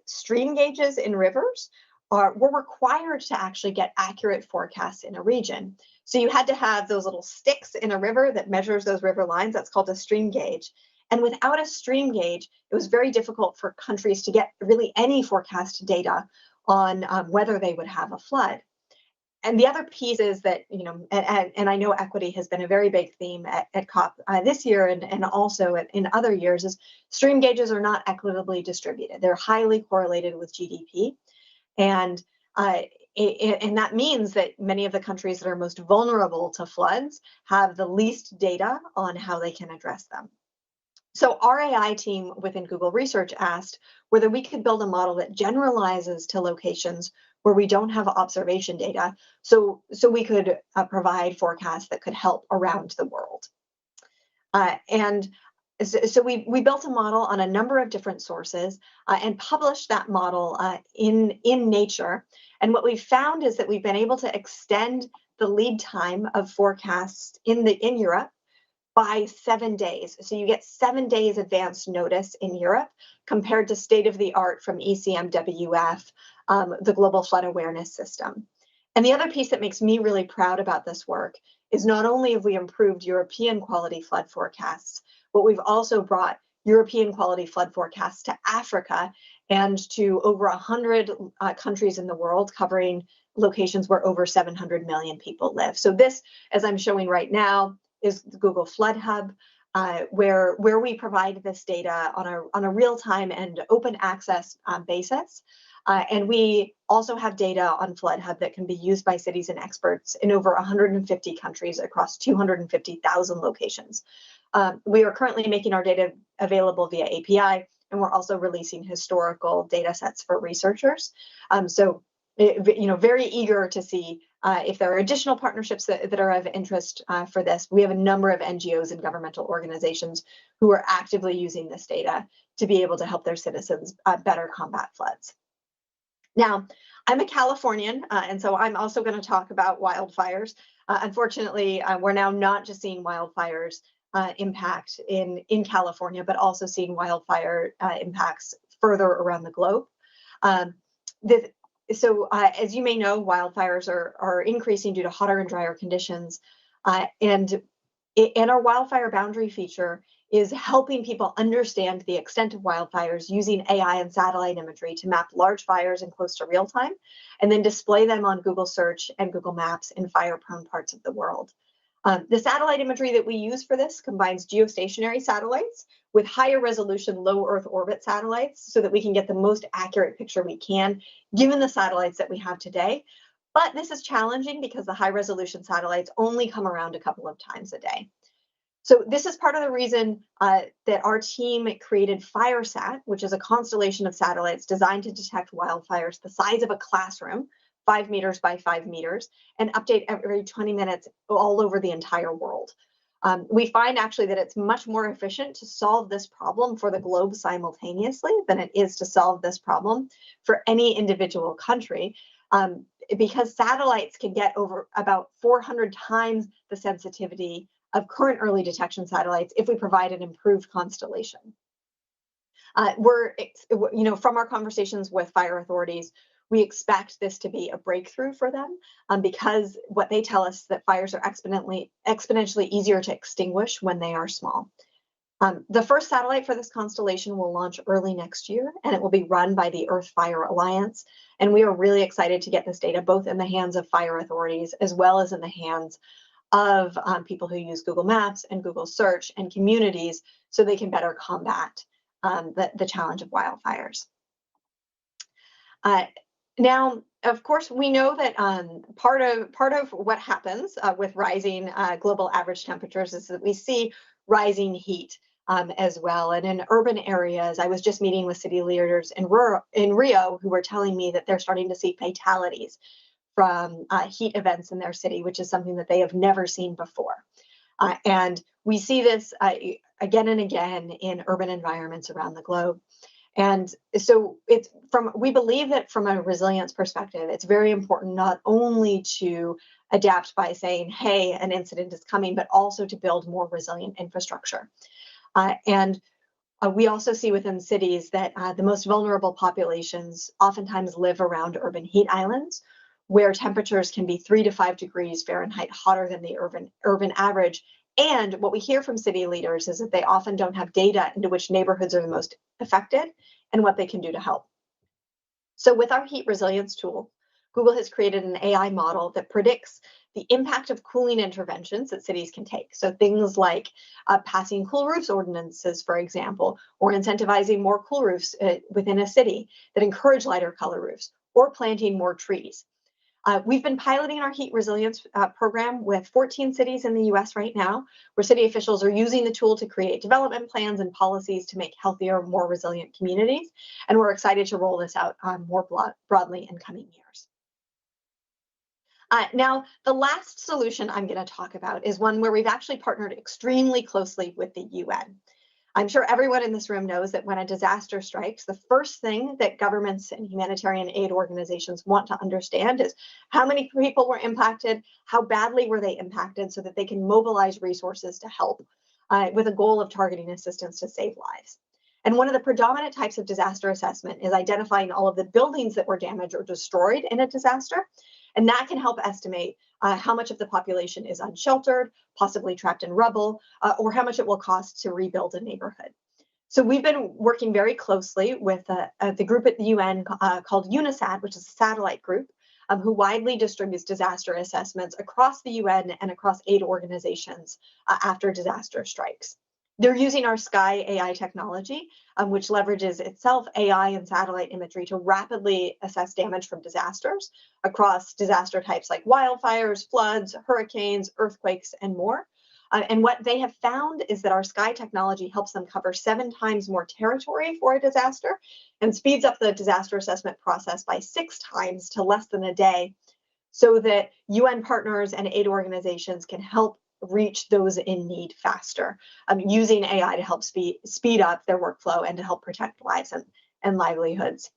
Speaker 4: stream gauges in rivers were required to actually get accurate forecasts in a region. So you had to have those little sticks in a river that measures those river lines. That's called a stream gauge. And without a stream gauge, it was very difficult for countries to get really any forecast data on whether they would have a flood. And the other piece is that, and I know equity has been a very big theme at COP this year and also in other years, is stream gauges are not equitably distributed. They're highly correlated with GDP. And that means that many of the countries that are most vulnerable to floods have the least data on how they can address them. So our AI team within Google Research asked whether we could build a model that generalizes to locations where we don't have observation data, so we could provide forecasts that could help around the world. So we built a model on a number of different sources and published that model in Nature. And what we found is that we've been able to extend the lead time of forecasts in Europe by 7 days. So you get 7 days advance notice in Europe compared to state-of-the-art from ECMWF, the Global Flood Awareness System. And the other piece that makes me really proud about this work is not only have we improved European quality flood forecasts, but we've also brought European quality flood forecasts to Africa and to over 100 countries in the world, covering locations where over 700 million people live. So this, as I'm showing right now, is the Google Flood Hub, where we provide this data on a real-time and open access basis. And we also have data on Flood Hub that can be used by cities and experts in over 150 countries across 250,000 locations. We are currently making our data available via API, and we're also releasing historical data sets for researchers. So, very eager to see if there are additional partnerships that are of interest for this. We have a number of NGOs and governmental organizations who are actively using this data to be able to help their citizens better combat floods. Now, I'm a Californian, and so I'm also going to talk about wildfires. Unfortunately, we're now not just seeing wildfires impact in California, but also seeing wildfire impacts further around the globe. So as you may know, wildfires are increasing due to hotter and drier conditions. And our wildfire boundary feature is helping people understand the extent of wildfires using AI and satellite imagery to map large fires in close to real time, and then display them on Google Search and Google Maps in fire-prone parts of the world. The satellite imagery that we use for this combines geostationary satellites with higher resolution low Earth orbit satellites so that we can get the most accurate picture we can, given the satellites that we have today. But this is challenging because the high resolution satellites only come around a couple of times a day. So this is part of the reason that our team created FireSat, which is a constellation of satellites designed to detect wildfires the size of a classroom, 5 meters by 5 meters, and update every 20 minutes all over the entire world. We find actually that it's much more efficient to solve this problem for the globe simultaneously than it is to solve this problem for any individual country, because satellites can get over about 400 times the sensitivity of current early detection satellites if we provide an improved constellation. From our conversations with fire authorities, we expect this to be a breakthrough for them, because what they tell us that fires are exponentially easier to extinguish when they are small. The first satellite for this constellation will launch early next year, and it will be run by the Earth Fire Alliance. And we are really excited to get this data both in the hands of fire authorities as well as in the hands of people who use Google Maps and Google Search and communities, so they can better combat the challenge of wildfires. Now, of course, we know that part of what happens with rising global average temperatures is that we see rising heat as well. And in urban areas, I was just meeting with city leaders in Rio who were telling me that they're starting to see fatalities from heat events in their city, which is something that they have never seen before. And we see this again and again in urban environments around the globe. And so we believe that from a resilience perspective, it's very important not only to adapt by saying, hey, an incident is coming, but also to build more resilient infrastructure. We also see within cities that the most vulnerable populations oftentimes live around urban heat islands, where temperatures can be 3 to 5 degrees Fahrenheit hotter than the urban average. And what we hear from city leaders is that they often don't have data into which neighborhoods are the most affected and what they can do to help. So with our heat resilience tool, Google has created an AI model that predicts the impact of cooling interventions that cities can take. So things like passing cool roofs ordinances, for example, or incentivizing more cool roofs within a city that encourage lighter color roofs, or planting more trees. We've been piloting our heat resilience program with 14 cities in the US right now, where city officials are using the tool to create development plans and policies to make healthier, more resilient communities. And we're excited to roll this out more broadly in coming years. Now, the last solution I'm going to talk about is one where we've actually partnered extremely closely with the UN. I'm sure everyone in this room knows that when a disaster strikes, the first thing that governments and humanitarian aid organizations want to understand is how many people were impacted, how badly were they impacted, so that they can mobilize resources to help with a goal of targeting assistance to save lives. And one of the predominant types of disaster assessment is identifying all of the buildings that were damaged or destroyed in a disaster. And that can help estimate how much of the population is unsheltered, possibly trapped in rubble, or how much it will cost to rebuild a neighborhood. So we've been working very closely with the group at the UN called UNISAT, which is a satellite group, who widely distributes disaster assessments across the UN and across aid organizations after disaster strikes. They're using our Sky AI technology, which leverages itself AI and satellite imagery to rapidly assess damage from disasters across disaster types like wildfires, floods, hurricanes, earthquakes, and more. And what they have found is that our Sky technology helps them cover 7 times more territory for a disaster and speeds up the disaster assessment process by 6 times to less than a day, so that UN partners and aid organizations can help reach those in need faster, using AI to help speed up their workflow and to help protect lives and livelihoods.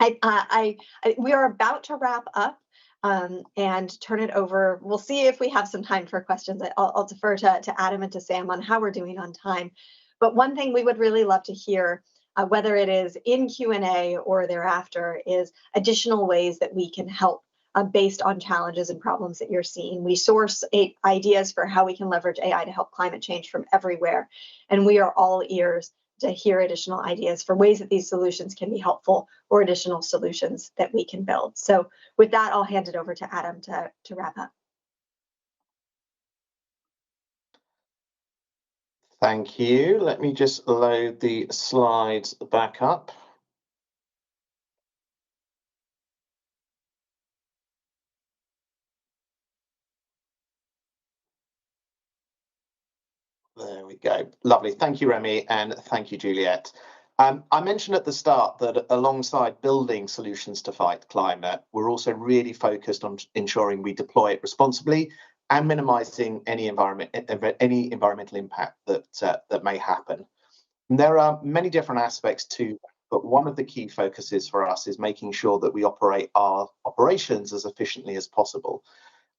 Speaker 4: We are about to wrap up and turn it over. We'll see if we have some time for questions. I'll defer to Adam and to Sam on how we're doing on time. But one thing we would really love to hear, whether it is in Q&A or thereafter, is additional ways that we can help based on challenges and problems that you're seeing. We source ideas for how we can leverage AI to help climate change from everywhere. And we are all ears to hear additional ideas for ways that these solutions can be helpful or additional solutions that we can build. So with that, I'll hand it over to Adam to wrap up.
Speaker 2: Thank you. Let me just load the slides back up. There we go. Lovely. Thank you, Remy, and thank you, Juliet. I mentioned at the start that alongside building solutions to fight climate, we're also really focused on ensuring we deploy it responsibly and minimizing any environmental impact that may happen. And there are many different aspects to, but one of the key focuses for us is making sure that we operate our operations as efficiently as possible.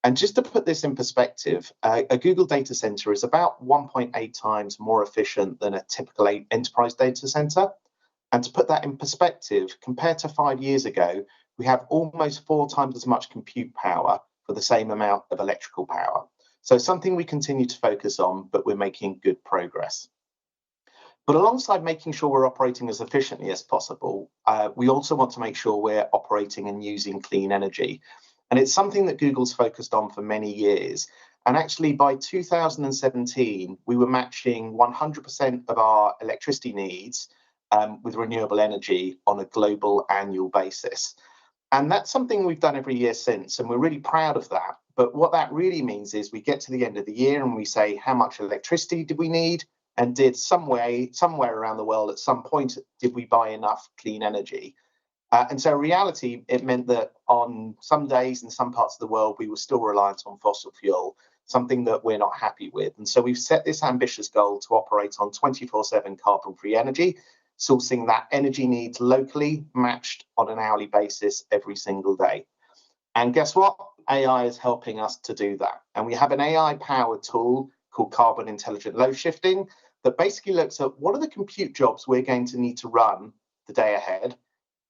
Speaker 2: And just to put this in perspective, a Google data center is about 1.8 times more efficient than a typical enterprise data center. And to put that in perspective, compared to 5 years ago, we have almost 4 times as much compute power for the same amount of electrical power. So something we continue to focus on, but we're making good progress. But alongside making sure we're operating as efficiently as possible, we also want to make sure we're operating and using clean energy. And it's something that Google's focused on for many years. And actually, by 2017, we were matching 100% of our electricity needs with renewable energy on a global annual basis. And that's something we've done every year since, and we're really proud of that. But what that really means is we get to the end of the year and we say, how much electricity did we need? And did somewhere around the world at some point, did we buy enough clean energy? And so in reality, it meant that on some days in some parts of the world, we were still reliant on fossil fuel, something that we're not happy with. And so we've set this ambitious goal to operate on 24/7 carbon-free energy, sourcing that energy needs locally, matched on an hourly basis every single day. And guess what? AI is helping us to do that. And we have an AI-powered tool called Carbon Intelligent Load Shifting that basically looks at what are the compute jobs we're going to need to run the day ahead,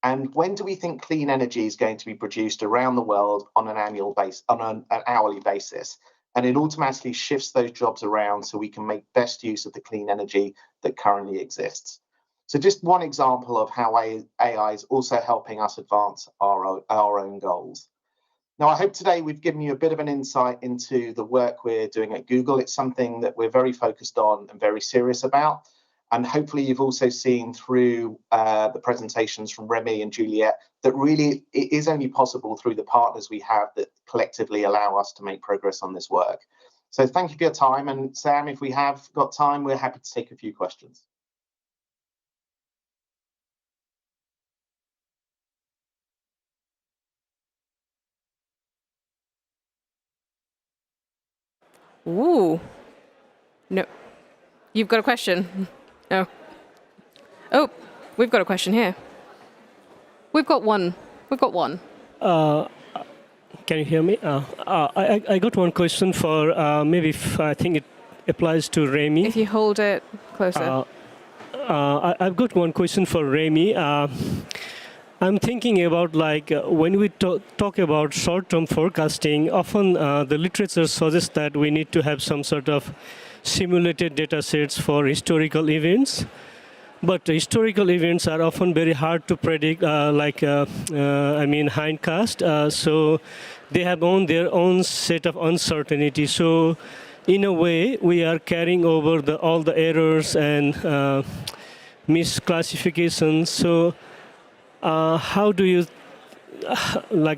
Speaker 2: and when do we think clean energy is going to be produced around the world on an hourly basis. And it automatically shifts those jobs around so we can make best use of the clean energy that currently exists. So just one example of how AI is also helping us advance our own goals. Now, I hope today we've given you a bit of an insight into the work we're doing at Google. It's something that we're very focused on and very serious about. And hopefully you've also seen through the presentations from Remy and Juliette that really it is only possible through the partners we have that collectively allow us to make progress on this work. So thank you for your time. And Sam, if we have got time, we're happy to take a few questions.
Speaker 1: Ooh. No. You've got a question? No. Oh, we've got a question here. We've got one.
Speaker 5: Can you hear me? I got one question for I think it applies to Remy.
Speaker 1: If you hold it closer.
Speaker 5: I've got one question for Remy. I'm thinking about when we talk about short-term forecasting, often the literature suggests that we need to have some sort of simulated data sets for historical events. But historical events are often very hard to predict, hindcast. So they have their own set of uncertainty. So in a way, we are carrying over all the errors and misclassifications. So how do you,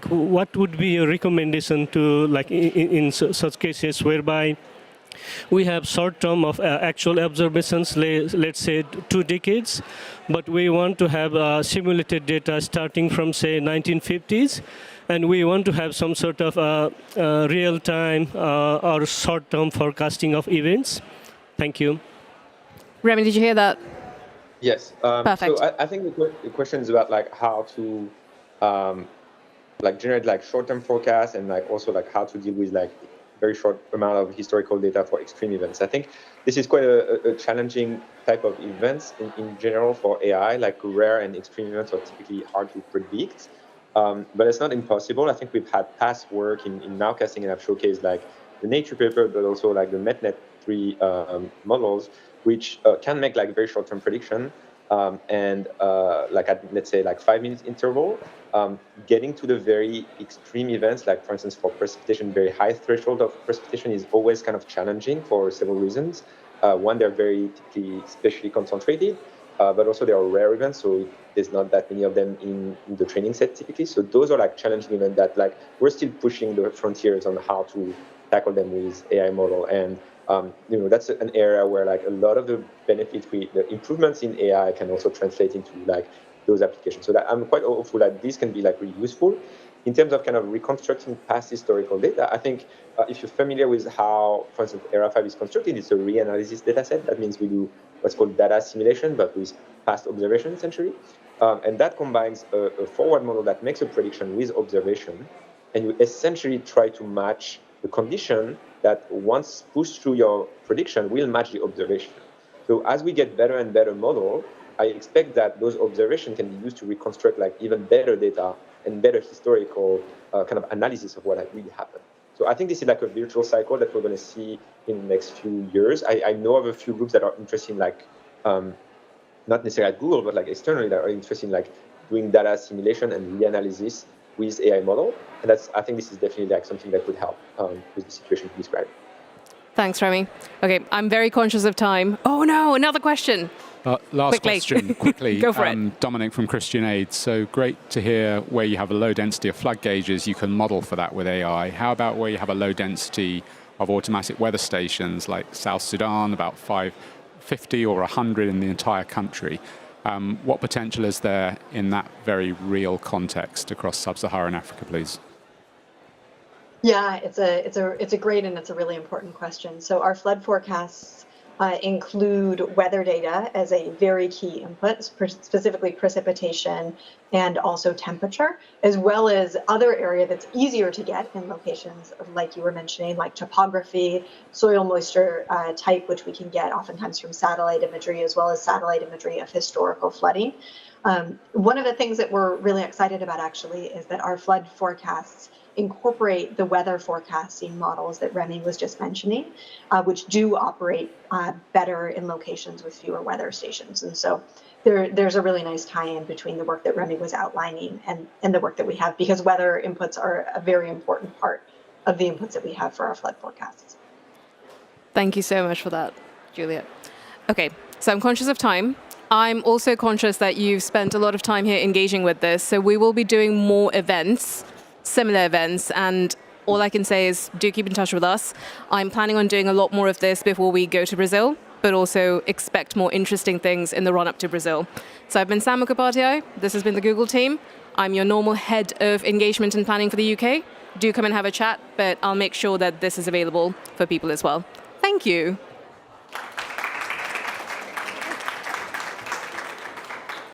Speaker 5: what would be your recommendation to, in such cases whereby we have short term of actual observations, let's say 2 decades, but we want to have simulated data starting from, say, 1950s, and we want to have some sort of real-time or short-term forecasting of events? Thank you.
Speaker 1: Remy, did you hear that?
Speaker 3: Yes.
Speaker 1: Perfect.
Speaker 3: So I think the question is about how to generate short-term forecasts and also how to deal with very short amount of historical data for extreme events. I think this is quite a challenging type of events in general for AI. Rare and extreme events are typically hard to predict, but it's not impossible. I think we've had past work in nowcasting, and I've showcased the Nature paper, but also the MetNet3 models, which can make very short-term prediction and at, let's say, 5-minute interval, getting to the very extreme events, for instance, for precipitation, very high threshold of precipitation is always kind of challenging for several reasons. One, they're very typically spatially concentrated, but also they are rare events, so there's not that many of them in the training set typically. So those are challenging events that we're still pushing the frontiers on how to tackle them with AI model. And that's an area where a lot of the benefits, the improvements in AI can also translate into those applications. So that I'm quite hopeful that this can be really useful. in terms of kind of reconstructing past historical data, I think if you're familiar with how, for instance, ERA5 is constructed, it's a reanalysis data set. That means we do what's called data assimilation, but with past observation, essentially. And that combines a forward model that makes a prediction with observation, and you essentially try to match the condition that once pushed through your prediction will match the observation. So as we get better and better model, I expect that those observations can be used to reconstruct like even better data and better historical kind of analysis of what had really happened. So I think this is like a virtual cycle that we're going to see in the next few years. I know of a few groups that are interested in like, not necessarily at Google, but like externally that are interested in like doing data assimilation and reanalysis with AI model. And I think this is definitely like something that could help with the situation you described.
Speaker 1: Thanks, Remy. Okay, I'm very conscious of time. Oh no, another question.
Speaker 6: Last
Speaker 1: Quickly.
Speaker 6: question, quickly.
Speaker 1: Go for it.
Speaker 6: Dominic from Christian Aid. So great to hear where you have a low density of flood gauges, you can model for that with AI. How about where you have a low density of automatic weather stations like South Sudan, about 50 or 100 in the entire country? What potential is there in that very real context across sub-Saharan Africa, please?
Speaker 4: Yeah, it's a great and it's a really important question. So our flood forecasts include weather data as a very key input, specifically precipitation and also temperature, as well as other area that's easier to get in locations like you were mentioning, like topography, soil moisture type, which we can get oftentimes from satellite imagery, as well as satellite imagery of historical flooding. One of the things that we're really excited about actually is that our flood forecasts incorporate the weather forecasting models that Remy was just mentioning, which do operate better in locations with fewer weather stations. And so there's a really nice tie-in between the work that Remy was outlining and the work that we have, because weather inputs are a very important part of the inputs that we have for our flood forecasts.
Speaker 1: Thank you so much for that, Juliet. Okay, so I'm conscious of time. I'm also conscious that you've spent a lot of time here engaging with this, so we will be doing more events, similar events, and all I can say is do keep in touch with us. I'm planning on doing a lot more of this before we go to Brazil, but also expect more interesting things in the run-up to Brazil. So I've been Sam Mukhopadhyay. This has been the Google team. I'm your normal head of engagement and planning for the UK. Do come and have a chat, but I'll make sure that this is available for people as well. Thank you.